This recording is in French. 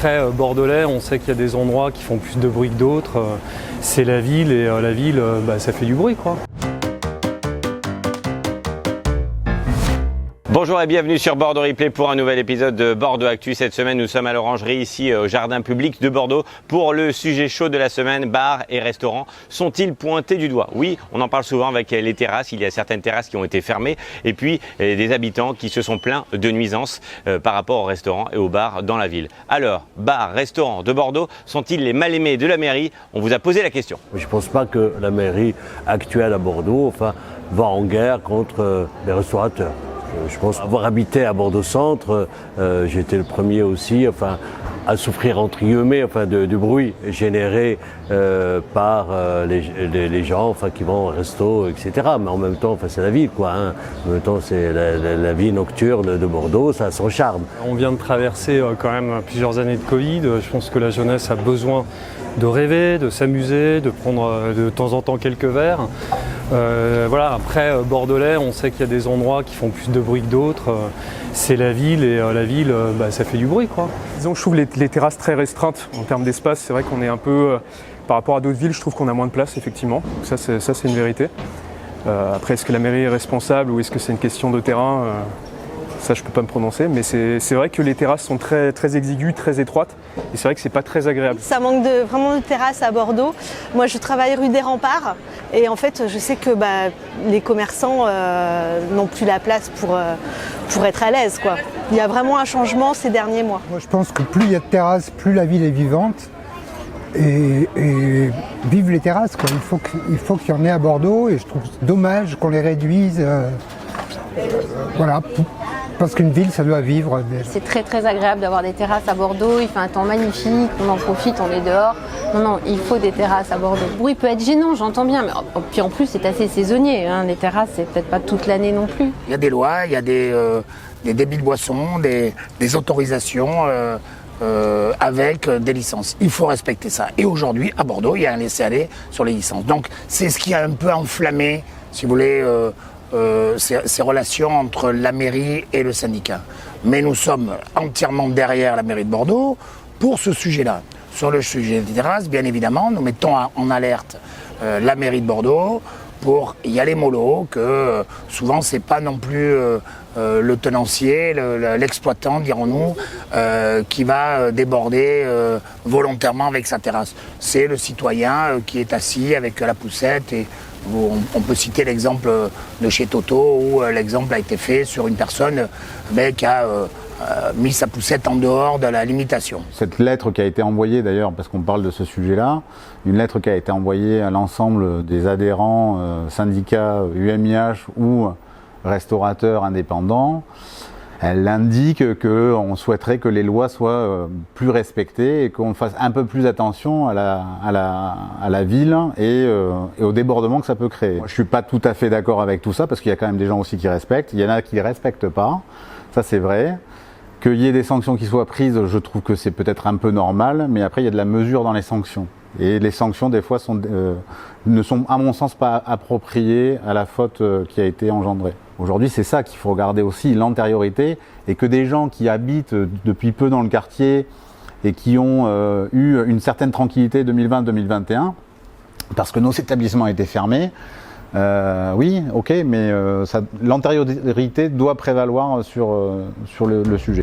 après, bordelais, on sait qu'il y a des endroits qui font plus de bruit que d'autres. C'est la ville et la ville, ça fait du bruit, quoi. Bonjour et bienvenue sur Bordeaux Replay pour un nouvel épisode de Bordeaux Actu. Cette semaine, nous sommes à l'Orangerie, ici au Jardin Public de Bordeaux, pour le sujet chaud de la semaine. Bars et restaurants sont-ils pointés du doigt? Oui, on en parle souvent avec les terrasses. Il y a certaines terrasses qui ont été fermées et puis des habitants qui se sont plaints de nuisances par rapport aux restaurants et aux bars dans la ville. Alors, bars, restaurants de Bordeaux sont-ils les mal-aimés de la mairie? On vous a posé la question. Je ne pense pas que la mairie actuelle à Bordeaux va en guerre contre les restaurateurs. Je pense avoir habité à Bordeaux-Centre, j'ai été le premier aussi à souffrir entre guillemets du bruit généré par les gens qui vont au resto, etc. Mais en même temps, c'est la ville, quoi. En même temps, c'est la vie nocturne de Bordeaux, ça a son charme. On vient de traverser quand même plusieurs années de Covid. Je pense que la jeunesse a besoin de rêver, de s'amuser, de prendre de temps en temps quelques verres. Après, bordelais, on sait qu'il y a des endroits qui font plus de bruit que d'autres. C'est la ville et la ville, ça fait du bruit, quoi. Disons que je trouve les terrasses très restreintes en termes d'espace. C'est vrai qu'on est un peu, par rapport à d'autres villes, je trouve qu'on a moins de place, effectivement. Donc ça c'est une vérité. Après, est-ce que la mairie est responsable ou est-ce que c'est une question de terrain ça, je ne peux pas me prononcer, mais c'est vrai que les terrasses sont très, très exiguës, très étroites, et c'est vrai que c'est pas très agréable. Ça manque vraiment de terrasses à Bordeaux. Moi, je travaille rue des Remparts, et en fait, je sais que les commerçants n'ont plus la place pour être à l'aise, quoi. Il y a vraiment un changement ces derniers mois. Moi, je pense que plus il y a de terrasses, plus la ville est vivante, et vive les terrasses, quoi. Il faut qu'il y en ait à Bordeaux, et je trouve dommage qu'on les réduise. Parce qu'une ville, ça doit vivre. C'est très très agréable d'avoir des terrasses à Bordeaux, il fait un temps magnifique, on en profite, on est dehors. Non, il faut des terrasses à Bordeaux. Le bruit peut être gênant, j'entends bien, mais puis en plus c'est assez saisonnier, les terrasses c'est peut-être pas toute l'année non plus. Il y a des lois, il y a des débits de boissons, des autorisations avec des licences. Il faut respecter ça. Et aujourd'hui, à Bordeaux, il y a un laisser-aller sur les licences. Donc c'est ce qui a un peu enflammé, si vous voulez, ces relations entre la mairie et le syndicat. Mais nous sommes entièrement derrière la mairie de Bordeaux pour ce sujet-là. Sur le sujet des terrasses, bien évidemment, nous mettons en alerte la mairie de Bordeaux pour y aller mollo, que souvent c'est pas non plus le tenancier, l'exploitant, dirons-nous, qui va déborder volontairement avec sa terrasse. C'est le citoyen qui est assis avec la poussette et on peut citer l'exemple de chez Toto où l'exemple a été fait sur une personne qui a mis sa poussette en dehors de la limitation. Cette lettre qui a été envoyée d'ailleurs, parce qu'on parle de ce sujet-là, une lettre qui a été envoyée à l'ensemble des adhérents syndicats UMIH ou restaurateurs indépendants, elle indique qu'on souhaiterait que les lois soient plus respectées et qu'on fasse un peu plus attention à la ville et au débordement que ça peut créer. Moi, je ne suis pas tout à fait d'accord avec tout ça parce qu'il y a quand même des gens aussi qui respectent. Il y en a qui ne respectent pas, ça c'est vrai. Qu'il y ait des sanctions qui soient prises, je trouve que c'est peut-être un peu normal, mais après il y a de la mesure dans les sanctions. Et les sanctions des fois ne sont à mon sens pas appropriées à la faute qui a été engendrée. Aujourd'hui, c'est ça qu'il faut regarder aussi, l'antériorité, et que des gens qui habitent depuis peu dans le quartier et qui ont eu une certaine tranquillité 2020-2021, parce que nos établissements étaient fermés, oui, ok, mais l'antériorité doit prévaloir sur le sujet.